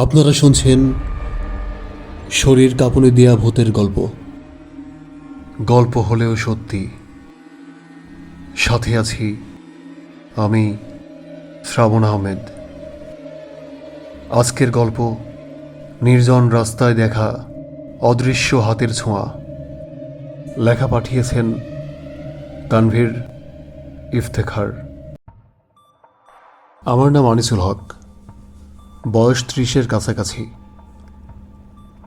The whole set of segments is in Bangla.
আপনারা শুনছেন শরীর কাঁপুনি দেয়া ভূতের গল্প। গল্প হলেও সত্যি। সাথে আছি আমি, শ্রাবণ আহমেদ। আজকের গল্প নির্জন রাস্তায় দেখা অদৃশ্য হাতের ছোঁয়া। লেখা পাঠিয়েছেন তানভীর ইফতেখার। আমার নাম আনিসুল হক, বয়স 30-এর কাছাকাছি।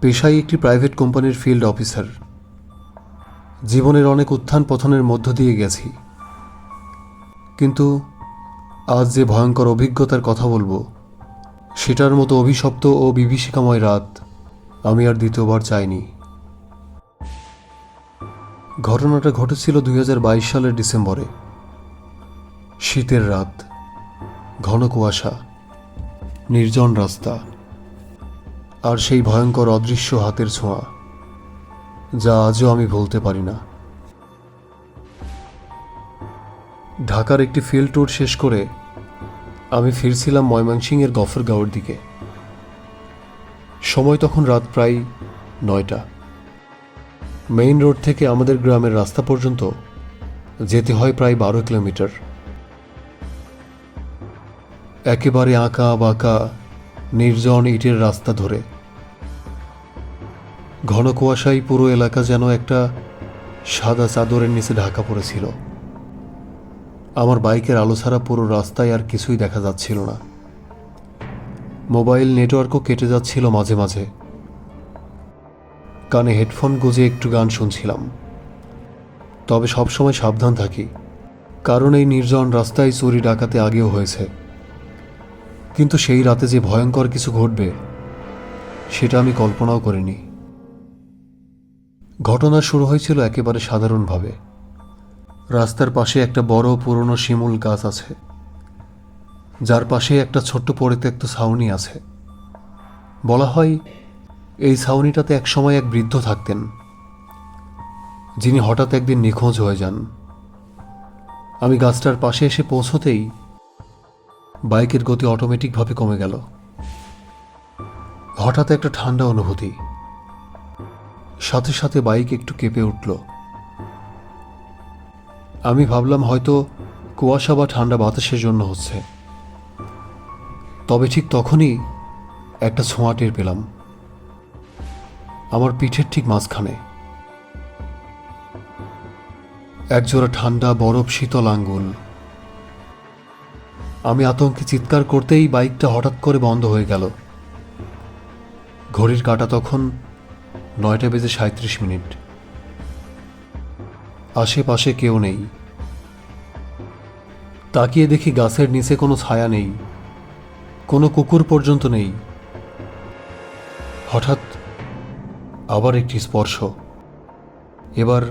পেশায় একটি প্রাইভেট কোম্পানির ফিল্ড অফিসার। জীবনের অনেক উত্থান পতনের মধ্য দিয়ে গেছি, কিন্তু আজ যে ভয়ঙ্কর অভিজ্ঞতার কথা বলবো, সেটার মতো অভিশপ্ত ও বিভীষিকাময় রাত আমি আর দ্বিতীয়বার চাইনি। ঘটনাটা ঘটেছিল 2022 সালের ডিসেম্বরে। শীতের রাত, ঘন কুয়াশা, নির্জন রাস্তা, আর সেই ভয়ঙ্কর অদৃশ্য হাতের ছোঁয়া, যা আজও আমি ভুলতে পারি না। ঢাকার একটি ফিল্ড ট্যুর শেষ করে আমি ফিরছিলাম ময়মনসিংহের গফরগাঁওয়ের দিকে। সময় তখন রাত প্রায় 9টা। মেইন রোড থেকে আমাদের গ্রামের রাস্তা পর্যন্ত যেতে হয় প্রায় 12 কিলোমিটার। একেবারে আঁকা বাঁকা নির্জন ইটের রাস্তা ধরে। ঘন কুয়াশায় পুরো এলাকা যেন একটা সাদা চাদরের নিচে ঢাকা পড়েছিল। আমার বাইকের আলো ছাড়া পুরো রাস্তায় আর কিছুই দেখা যাচ্ছিল না। মোবাইল নেটওয়ার্কও কেটে যাচ্ছিল মাঝে মাঝে। কানে হেডফোন গুঁজে একটু গান শুনছিলাম। তবে সবসময় সাবধান থাকি, কারণ এই নির্জন রাস্তায় চুরি ডাকাতি আগেও হয়েছে। কিন্তু সেই রাতে যে ভয়ঙ্কর কিছু ঘটবে, সেটা আমি কল্পনাও করিনি। ঘটনা শুরু হয়েছিল একেবারে সাধারণভাবে। রাস্তার পাশে একটা বড় পুরনো শিমুল গাছ আছে, যার পাশে একটা ছোট্ট পরিত্যক্ত ছাউনি আছে। বলা হয় এই ছাউনিটাতে একসময় এক বৃদ্ধ থাকতেন, যিনি হঠাৎ একদিন নিখোঁজ হয়ে যান। আমি গাছটার পাশে এসে পৌঁছতেই বাইকের গতি অটোমেটিকভাবে কমে গেল। হঠাৎ একটা ঠান্ডা অনুভূতি, সাথে সাথে বাইক একটু কেঁপে উঠল। আমি ভাবলাম হয়তো কুয়াশা বা ঠান্ডা বাতাসের জন্য হচ্ছে। তবে ঠিক তখনই একটা ছোঁয়া টের পেলাম, আমার পিঠের ঠিক মাঝখানে। একজোড়া ঠান্ডা বরফ শীতল আঙ্গুল। আমি আতঙ্কে চিৎকার করতেই বাইকটা হঠাৎ করে বন্ধ হয়ে গেল। ঘড়ির কাঁটা তখন 9:37। আশেপাশে কেউ নেই। তাকিয়ে দেখি গাছের নিচে কোনো ছায়া নেই, কোনো কুকুর পর্যন্ত নেই। হঠাৎ আবার একটি স্পর্শ, এবার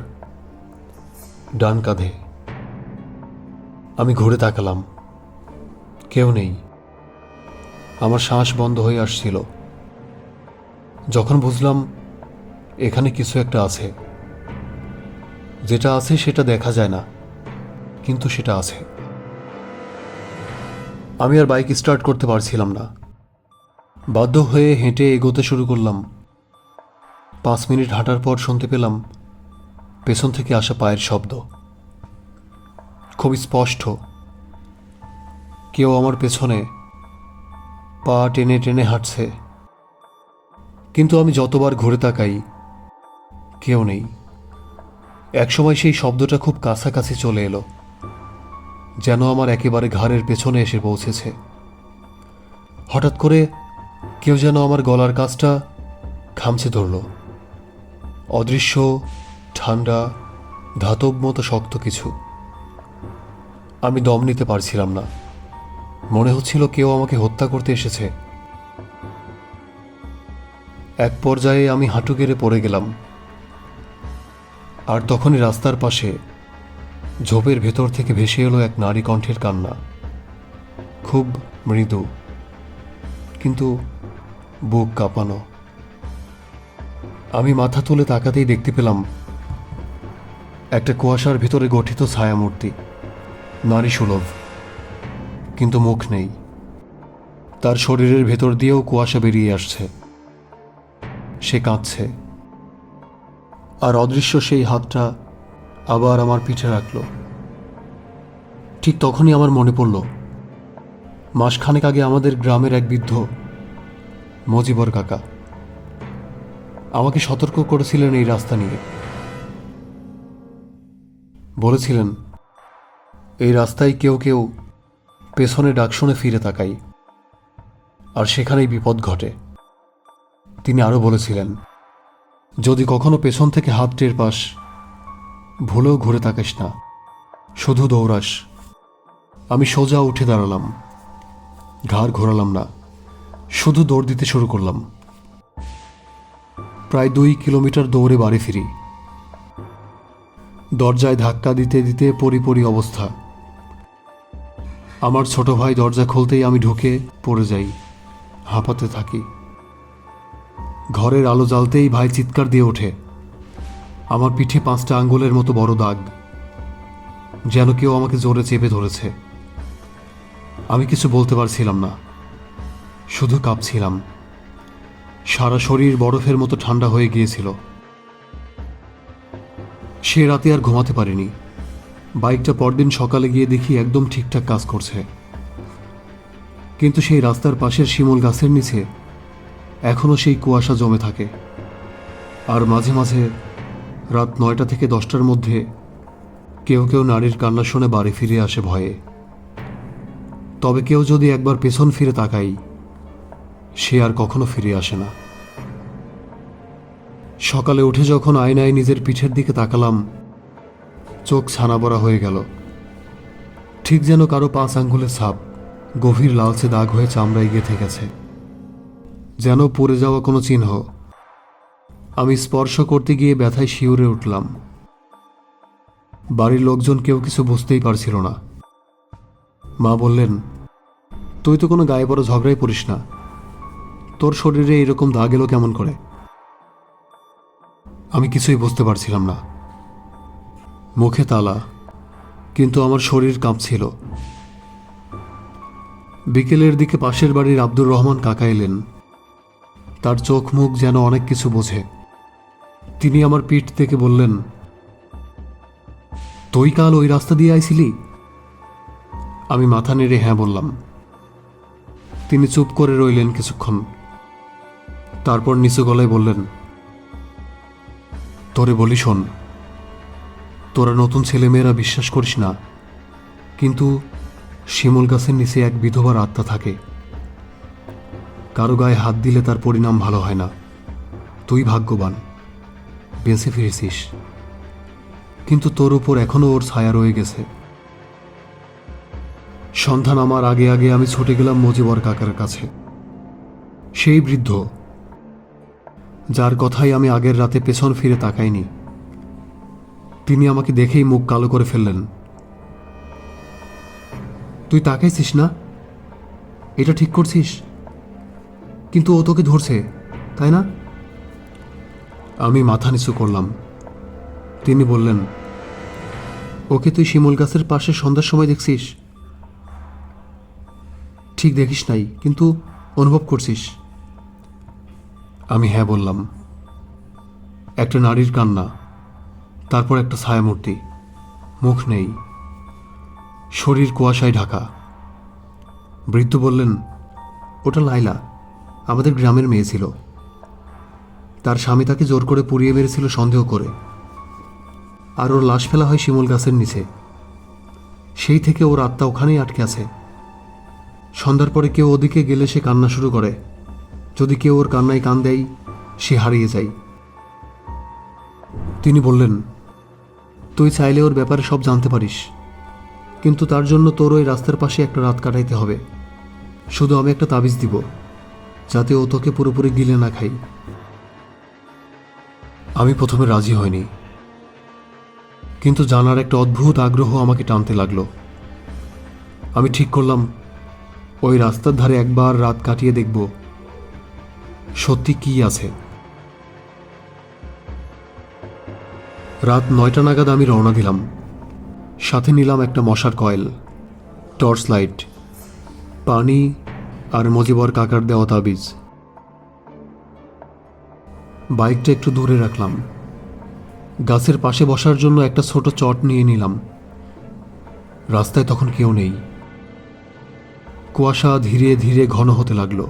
ডান কাঁধে। আমি ঘুরে তাকালাম, কেউ নেই। আমার শ্বাস বন্ধ হয়ে আসছিল। যখন বুঝলাম এখানে কিছু একটা আছে, যেটা আছে সেটা দেখা যায় না, কিন্তু সেটা আছে। আমি আর বাইক স্টার্ট করতে পারছিলাম না। বাধ্য হয়ে হেঁটে এগোতে শুরু করলাম। 5 মিনিট হাঁটার পর শুনতে পেলাম পেছন থেকে আসা পায়ের শব্দ, খুব স্পষ্ট। কেউ আমার পেছনে পা টেনে টেনে হাঁটছে। কিন্তু আমি যতবার ঘুরে তাকাই, কেউ নেই। একসময় সেই শব্দটা খুব কাছাকাছি চলে এলো, যেন আমার একেবারে ঘাড়ের পেছনে এসে পৌঁছেছে। হঠাৎ করে কেউ যেন আমার গলার কাছটা খামচে ধরল। অদৃশ্য, ঠান্ডা, ধাতব মতো শক্ত কিছু। আমি দম নিতে পারছিলাম না। মনে হচ্ছিল কেউ আমাকে হত্যা করতে এসেছে। এক পর্যায়ে আমি হাঁটু গেড়ে পড়ে গেলাম। আর তখনই রাস্তার পাশে ঝোপের ভেতর থেকে ভেসে এলো এক নারী কণ্ঠের কান্না, খুব মৃদু, কিন্তু বুক কাঁপানো। আমি মাথা তুলে তাকাতেই দেখতে পেলাম একটা কুয়াশার ভিতরে গঠিত ছায়ামূর্তি, নারী সুলভ, কিন্তু মুখ নেই। তার শরীরের ভেতর দিয়েও কুয়াশা বেরিয়ে আসছে। সে কাঁদছে, আর অদৃশ্য সেই হাতটা আবার আমার পিঠে রাখল। ঠিক তখনই আমার মনে পড়ল, মাসখানেক আগে আমাদের গ্রামের এক বৃদ্ধ মজিবর কাকা আমাকে সতর্ক করেছিলেন এই রাস্তা নিয়ে। বলেছিলেন, এই রাস্তায় কেউ কেউ পেছনে ডাক শুনে ফিরে তাকায়, আর সেখানেই বিপদ ঘটে। তিনি আরও বলেছিলেন, যদি কখনো পেছন থেকে হাত টের পাস, ভুলেও ঘুরে তাকাস না, শুধু দৌড়াস। আমি সোজা উঠে দাঁড়ালাম, ঘাড় ঘোরালাম না, শুধু দৌড় দিতে শুরু করলাম। প্রায় 2 কিলোমিটার দৌড়ে বাড়ি ফিরি। দরজায় ধাক্কা দিতে দিতে পরি অবস্থা। আমার ছোট ভাই দরজা খুলতেই আমি ঢুকে পড়ে যাই, হাঁপাতে থাকি। ঘরের আলো জ্বালতেই ভাই চিৎকার দিয়ে ওঠে। আমার পিঠে 5টা আঙ্গুলের মতো বড় দাগ, যেন কেউ আমাকে জোরে চেপে ধরেছে। আমি কিছু বলতে পারছিলাম না, শুধু কাঁপছিলাম। সারা শরীর বরফের মতো ঠান্ডা হয়ে গিয়েছিল। সে রাতে আর ঘুমাতে পারিনি। বাইকটা পরদিন সকালে গিয়ে দেখি একদম ঠিকঠাক কাজ করছে, কিন্তু সেই রাস্তার পাশের শিমুল গাছের নিচে এখনও সেই কুয়াশা জমে থাকে। আর মাঝে মাঝে রাত 9টা থেকে 10টার মধ্যে কেউ কেউ নারীর কান্না শুনে বাড়ি ফিরে আসে ভয়ে। তবে কেউ যদি একবার পেছন ফিরে তাকাই, সে আর কখনো ফিরে আসে না। সকালে উঠে যখন আয়নায় নিজের পিঠের দিকে তাকালাম, চোখ ছানাবড়া হয়ে গেল। ঠিক যেন কারো 5 আঙ্গুলের ছাপ গভীর লালচে দাগ হয়ে চামড়ায় গেঁথে গেছে, যেন পড়ে যাওয়া কোনো চিহ্ন। আমি স্পর্শ করতে গিয়ে ব্যথায় শিউরে উঠলাম। বাড়ির লোকজন কেউ কিছু বুঝতেই পারছিল না। মা বললেন, তুই তো কোনো গায়ে বড় ঝগড়ায় পড়িস না, তোর শরীরে এরকম দাগ এলো কেমন করে? আমি কিছুই বুঝতে পারছিলাম না। মুখে তালা, কিন্তু আমার শরীর কাঁপছিল। বিকেলের দিকে পাশের বাড়ির আব্দুর রহমান কাকা এলেন। তার চোখ মুখ যেন অনেক কিছু বোঝে। তিনি আমার পিঠ থেকে বললেন, তুই কাল ওই রাস্তা দিয়ে আইছিলি? আমি মাথা নেড়ে হ্যাঁ বললাম। তিনি চুপ করে রইলেন কিছুক্ষণ, তারপর নিচু গলায় বললেন, তোরে বলি শোন, তোরা নতুন ছেলেমেয়েরা বিশ্বাস করিস না, কিন্তু শিমুল গাছের নিচে এক বিধবার আত্মা থাকে। কারো গায়ে হাত দিলে তার পরিণাম ভালো হয় না। তুই ভাগ্যবান, বেঁচে ফিরেছিস, কিন্তু তোর উপর এখনো ওর ছায়া রয়ে গেছে। সন্ধ্যা নামার আগে আগে আমি ছুটে গেলাম মজিবর কাকার কাছে। সেই বৃদ্ধ, যার কথাই আমি আগের রাতে পেছন ফিরে তাকাইনি। তিনি আমাকে দেখেই মুখ কালো করে ফেললেন। তুই তাকাইছিস না? এটা ঠিক করছিস? কিন্তু ও তোকে ধরছে, তাই না? আমি মাথা নিচু করলাম। তিনি বললেন, ওকে তুই শিমুল গাছের পাশে সন্ধ্যার সময় দেখছিস? ঠিক দেখিস নাই, কিন্তু অনুভব করছিস? আমি হ্যাঁ বললাম। একটা নারীর কান্না, তারপর একটা ছায়ামূর্তি, মুখ নেই, শরীর কুয়াশায় ঢাকা। বৃদ্ধ বললেন, ওটা লাইলা, আমাদের গ্রামের মেয়ে ছিল। তার স্বামী তাকে জোর করে পুড়িয়ে মেরেছিল সন্দেহ করে, আর ওর লাশ ফেলা হয় শিমুল গাছের নিচে। সেই থেকে ওর আত্মা ওখানেই আটকে আছে। সন্ধ্যার পরে কেউ ওদিকে গেলে সে কান্না শুরু করে। যদি কেউ ওর কান্নায় কান দেয়, সে হারিয়ে যায়। তিনি বললেন, তুই চাইলে ওর ব্যাপারে সব জানতে পারিস, কিন্তু তার জন্য তোর ওই রাস্তার পাশে একটা রাত কাটাইতে হবে। শুধু আমি একটা তাবিজ দিব, যাতে ও তোকে পুরোপুরি গিলে না খাই। আমি প্রথমে রাজি হইনি, কিন্তু জানার একটা অদ্ভুত আগ্রহ আমাকে টানতে লাগলো। আমি ঠিক করলাম, ওই রাস্তার ধারে একবার রাত কাটিয়ে দেখব সত্যি কি আছে। রাত 9টা নাগাদ আমি রওনা দিলাম। সাথে নিলাম একটা মশার কয়েল, টর্চ লাইট, পানি আর মজিবর কাকার দেওয়া তাবিজ। বাইকটা একটু দূরে রাখলাম, গাছের পাশে বসার জন্য একটা ছোট চট নিয়ে নিলাম। রাস্তায় তখন কেউ নেই। কুয়াশা ধীরে ধীরে ঘন হতে লাগলো,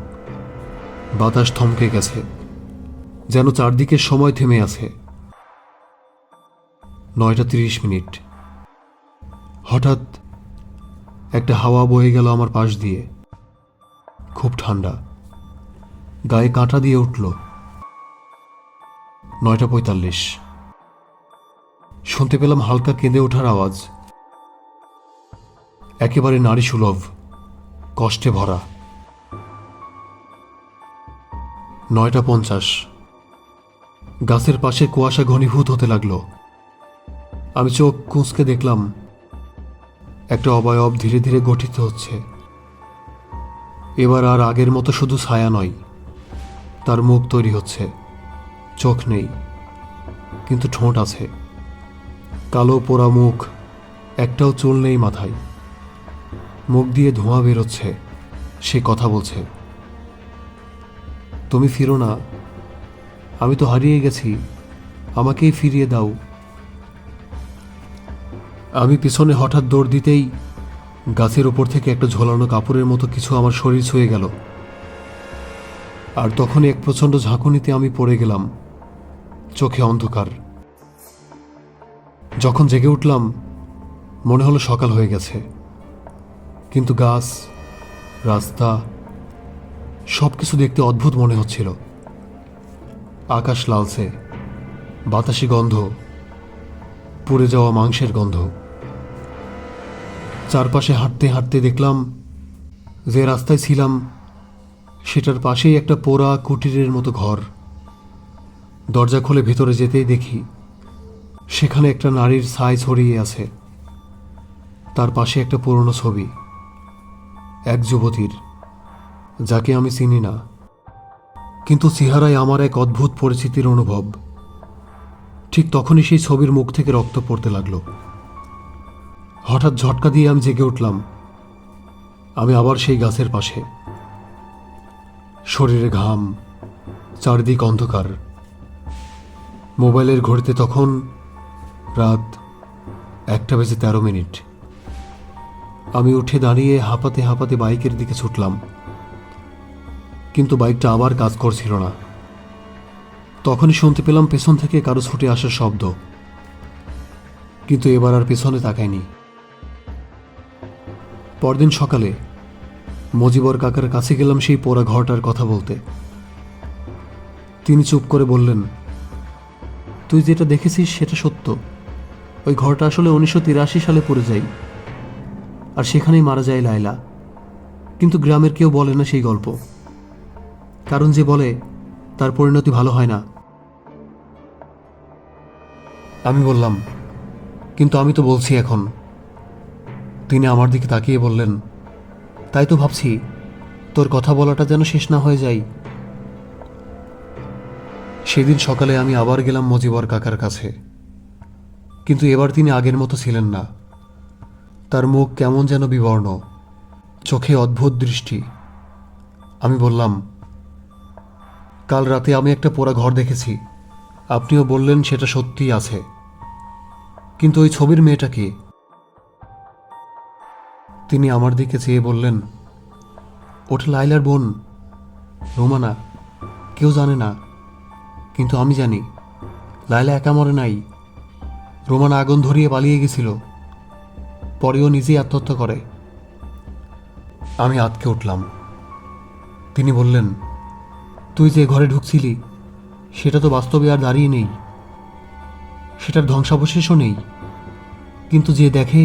বাতাস থমকে গেছে, যেন চারদিকের সময় থেমে আছে। 9:30। হঠাৎ একটা হাওয়া বয়ে গেল আমার পাশ দিয়ে, খুব ঠান্ডা, গায়ে কাঁটা দিয়ে উঠল। 9:45। শুনতে পেলাম হালকা কেঁদে ওঠার আওয়াজ, একেবারে নারী সুলভ, কষ্টে ভরা। 9:50। গাছের পাশে কুয়াশা ঘনীভূত হতে লাগলো। আমি চোখ কুঁচকে দেখলাম একটা অবয়ব ধীরে ধীরে গঠিত হচ্ছে। এবার আর আগের মতো শুধু ছায়া নয়, তার মুখ তৈরি হচ্ছে। চোখ নেই, কিন্তু ঠোঁট আছে, কালো পোড়া মুখ, একটাও চুল নেই মাথায়। মুখ দিয়ে ধোঁয়া বেরোচ্ছে, সে কথা বলছে। তুমি ফিরো না, আমি তো হারিয়ে গেছি, আমাকেই ফিরিয়ে দাও। আমি পিছনে হঠাৎ দৌড় দিতেই গাছের ওপর থেকে একটা ঝোলানো কাপড়ের মতো কিছু আমার শরীর ছুঁয়ে গেল, আর তখনই এক প্রচণ্ড ঝাঁকুনিতে আমি পড়ে গেলাম, চোখে অন্ধকার। যখন জেগে উঠলাম মনে হলো সকাল হয়ে গেছে, কিন্তু গাছ, রাস্তা, সব কিছু দেখতে অদ্ভুত মনে হচ্ছিল। আকাশ লালচে, বাতাসি গন্ধ, পুড়ে যাওয়া মাংসের গন্ধ। চারপাশে হাঁটতে হাঁটতে দেখলাম যে রাস্তায় ছিলাম সেটার পাশেই একটা পোড়া কুটিরের মতো ঘর। দরজা খুলে ভেতরে যেতেই দেখি সেখানে একটা নারীর ছাই ছড়িয়ে আছে, তার পাশে একটা পুরনো ছবি, এক যুবতীর, যাকে আমি চিনি না, কিন্তু চেহারায় আমার এক অদ্ভুত পরিচিতির অনুভব। ঠিক তখনই সেই ছবির মুখ থেকে রক্ত পড়তে লাগলো। হঠাৎ ঝটকা দিয়ে আমি জেগে উঠলাম। আমি আবার সেই গাছের পাশে, শরীরে ঘাম, চারদিক অন্ধকার। মোবাইলের ঘড়িতে তখন রাত 1:13। আমি উঠে দাঁড়িয়ে হাঁপাতে হাঁপাতে বাইকের দিকে ছুটলাম, কিন্তু বাইকটা আবার কাজ করছিল না। তখনই শুনতে পেলাম পেছন থেকে কারো ছুটে আসার শব্দ, কিন্তু এবার আর পেছনে তাকাইনি। পরদিন সকালে মজিবর কাকার কাছে গেলাম সেই পোড়া ঘরটার কথা বলতে। তিনি চুপ করে বললেন, তুই যেটা দেখেছিস সেটা সত্য। ওই ঘরটা আসলে 1983 সালে পড়ে যায়, আর সেখানেই মারা যায় লায়লা। কিন্তু গ্রামের কেউ বলে না সেই গল্প, কারণ যে বলে তার পরিণতি ভালো হয় না। আমি বললাম, কিন্তু আমি তো বলছি এখন। তিনি আমার দিকে তাকিয়ে বললেন, তাই তো ভাবছি তোর কথা বলাটা যেন শেষ না হয়ে যায়। সেদিন সকালে আমি আবার গেলাম মজিবর কাকার কাছে, কিন্তু এবার তিনি আগের মতো ছিলেন না। তার মুখ কেমন যেন বিবর্ণ, চোখে অদ্ভুত দৃষ্টি। আমি বললাম, কাল রাতে আমি একটা পোড়া ঘর দেখেছি, আপনিও বললেন সেটা সত্যিই আছে, কিন্তু ওই ছবির মেয়েটা কে? তিনি আমার দিকে চেয়ে বললেন, ওটা লাইলার বোন, রোমানা। কেউ জানে না, কিন্তু আমি জানি। লাইলা একা মরে নাই, রোমানা আগুন ধরিয়ে পালিয়ে গেছিল, পরেও নিজেই আত্মহত্যা করে। আমি আঁতকে উঠলাম। তিনি বললেন, তুই যে ঘরে ঢুকছিলি সেটা তো বাস্তবে আর দাঁড়িয়ে নেই, সেটার ধ্বংসাবশেষও নেই, কিন্তু যে দেখে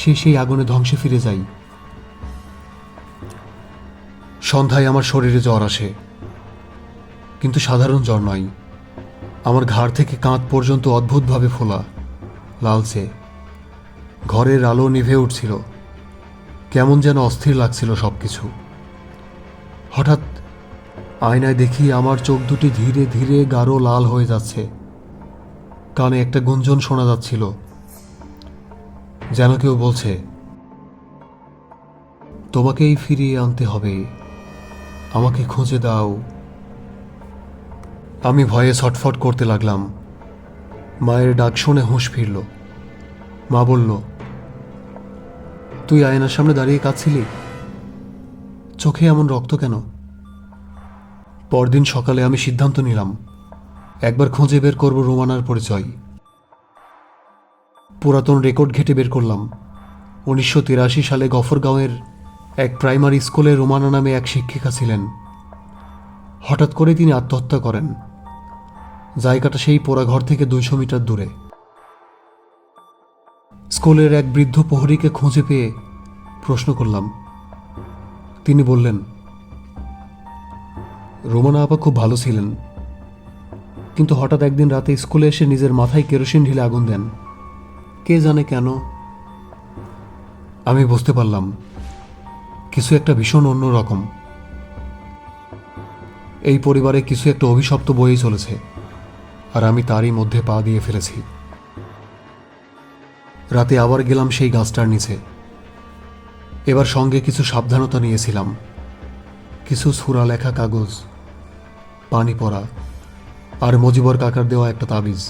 সে সেই আগুনে ধ্বংসে ফিরে যায়। সন্ধ্যায় আমার শরীরে জ্বর আসে, কিন্তু সাধারণ জ্বর নয়। আমার ঘাড় থেকে কাঁধ পর্যন্ত অদ্ভুতভাবে ফোলা, লালচে। ঘরের আলো নিভে উঠছিল, কেমন যেন অস্থির লাগছিল সব কিছু। হঠাৎ আয়নায় দেখি আমার চোখ দুটি ধীরে ধীরে গাঢ় লাল হয়ে যাচ্ছে। কানে একটা গুঞ্জন শোনা যাচ্ছিল, যেন কেউ বলছে, তোমাকেই ফিরিয়ে আনতে হবে, আমাকে খুঁজে দাও। আমি ভয়ে ছটফট করতে লাগলাম। মায়ের ডাক শুনে হুঁশ ফিরল। মা বলল, তুই আয়নার সামনে দাঁড়িয়ে কাঁদছিলি? চোখে এমন রক্ত কেন? পরদিন সকালে আমি সিদ্ধান্ত নিলাম একবার খুঁজে বের করব রোমানার পরিচয়। পুরাতন রেকর্ড ঘেটে বের করলাম 1983 সালে গফরগাঁওয়ের এক প্রাইমারি স্কুলে রোমানা নামে এক শিক্ষিকা ছিলেন। হঠাৎ করে তিনি আত্মহত্যা করেন। জায়গাটা সেই পোড়া ঘর থেকে 200 মিটার দূরে। স্কুলের এক বৃদ্ধ প্রহরীকে খুঁজে পেয়ে প্রশ্ন করলাম। তিনি বললেন, রোমানা আপা খুব ভালো ছিলেন, কিন্তু হঠাৎ একদিন রাতে স্কুলে এসে নিজের মাথায় কেরোসিন ঢেলে আগুন দেন। কে জানে কেন? আমি বুঝতে পারলাম কিছু একটা ভীষণ অন্যরকম। এই পরিবারে কিছু একটা অভিশপ্ত বয়েই চলেছে, আর আমি তারই মধ্যে পা দিয়ে ফেলেছি। রাতে আবার গেলাম সেই গাছটার নিচে। এবার সঙ্গে কিছু সাবধানতা নিয়েছিলাম। কিছু ছুরা লেখা কাগজ, পানি পড়া, আর মজিবর কাকার দেওয়া একটা তাবিজ।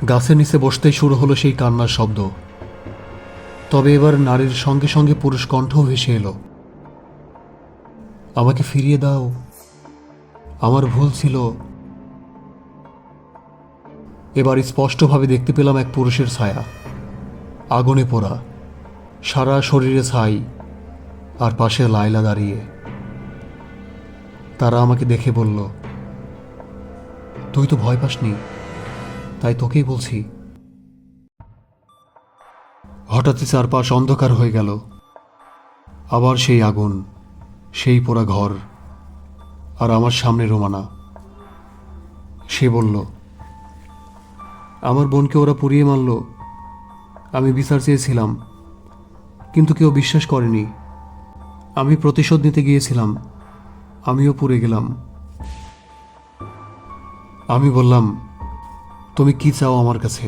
গাছের নিচে বসতেই শুরু হলো সেই কান্নার শব্দ। তবে এবার নারীর সঙ্গে সঙ্গে পুরুষ কণ্ঠও ভেসে এলো। আমাকে ফিরিয়ে দাও, আমার ভুল ছিল। এবার স্পষ্টভাবে দেখতে পেলাম এক পুরুষের ছায়া, আগুনে পোড়া, সারা শরীরে ছাই, আর পাশে লায়লা দাঁড়িয়ে। তারা আমাকে দেখে বলল, তুই তো ভয় পাসনি, তাই তোকেই বলছি। হঠাৎই চারপাশ অন্ধকার হয়ে গেল। আবার সেই আগুন, সেই পোড়া ঘর, আর আমার সামনে রোমানা। সে বলল, আমার বোনকে ওরা পুড়িয়ে মারল। আমি বিচার চেয়েছিলাম, কিন্তু কেউ বিশ্বাস করেনি। আমি প্রতিশোধ নিতে গিয়েছিলাম, আমিও পুড়ে গেলাম। আমি বললাম, তুমি কি চাও আমার কাছে?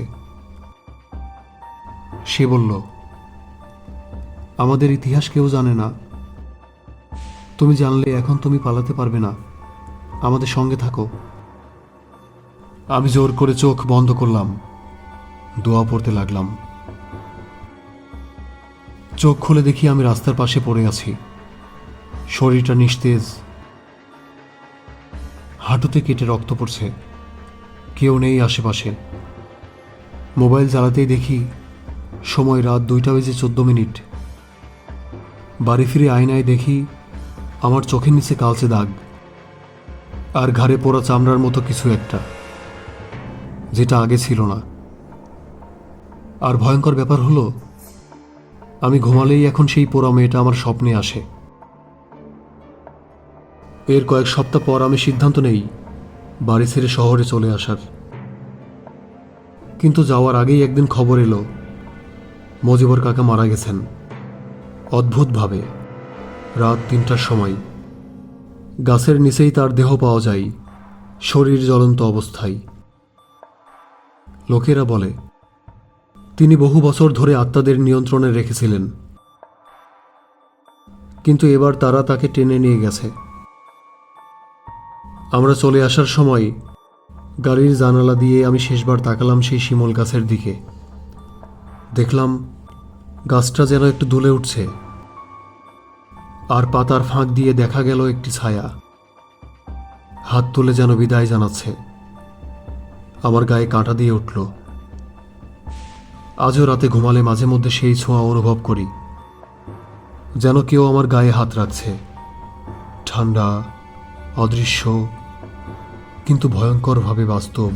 সে বলল, আমাদের ইতিহাস কেউ জানে না। তুমি জানলে এখন তুমি পালাতে পারবে না, আমাদের সঙ্গে থাকো। আমি জোর করে চোখ বন্ধ করলাম, দোয়া পড়তে লাগলাম। চোখ খুলে দেখি আমি রাস্তার পাশে পড়ে আছি। শরীরটা নিস্তেজ, হাঁটুতে কেটে রক্ত পড়ছে। কেউ নেই আশেপাশে। মোবাইল চালাতেই দেখি সময় রাত 2:14। বাড়ি ফিরে আয়নায় দেখি আমার চোখের নিচে কালচে দাগ, আর ঘাড়ে পোড়া চামড়ার মতো কিছু একটা, যেটা আগে ছিল না। আর ভয়ঙ্কর ব্যাপার হলো, আমি ঘুমালেই এখন সেই পোড়া মেয়েটা আমার স্বপ্নে আসে। এর কয়েক সপ্তাহ পর আমি সিদ্ধান্ত নেই বাড়ি ছেড়ে শহরে চলে আসার। কিন্তু যাওয়ার আগেই একদিন খবর এলো মজিবর কাকা মারা গেছেন অদ্ভুতভাবে। রাত 3টার সময় গাছের নিচেই তার দেহ পাওয়া যায়, শরীর জ্বলন্ত অবস্থায়। লোকেরা বলে তিনি বহু বছর ধরে আত্মাদের নিয়ন্ত্রণে রেখেছিলেন, কিন্তু এবার তারা তাকে টেনে নিয়ে গেছে। আমরা চলে আসার সময় গাড়ির জানালা দিয়ে আমি শেষবার তাকালাম সেই শিমল গাছের দিকে। দেখলাম গাছটা যেন একটু দুলে উঠছে, আর পাতার ফাঁক দিয়ে দেখা গেল একটি ছায়া, হাত তুলে যেন বিদায় জানাচ্ছে। আমার গায়ে কাঁটা দিয়ে উঠল। আজও রাতে ঘুমালে মাঝে মধ্যে সেই ছোঁয়া অনুভব করি, যেন কেউ আমার গায়ে হাত রাখছে। ঠান্ডা, অদৃশ্য, কিন্তু ভয়ঙ্করভাবে বাস্তব।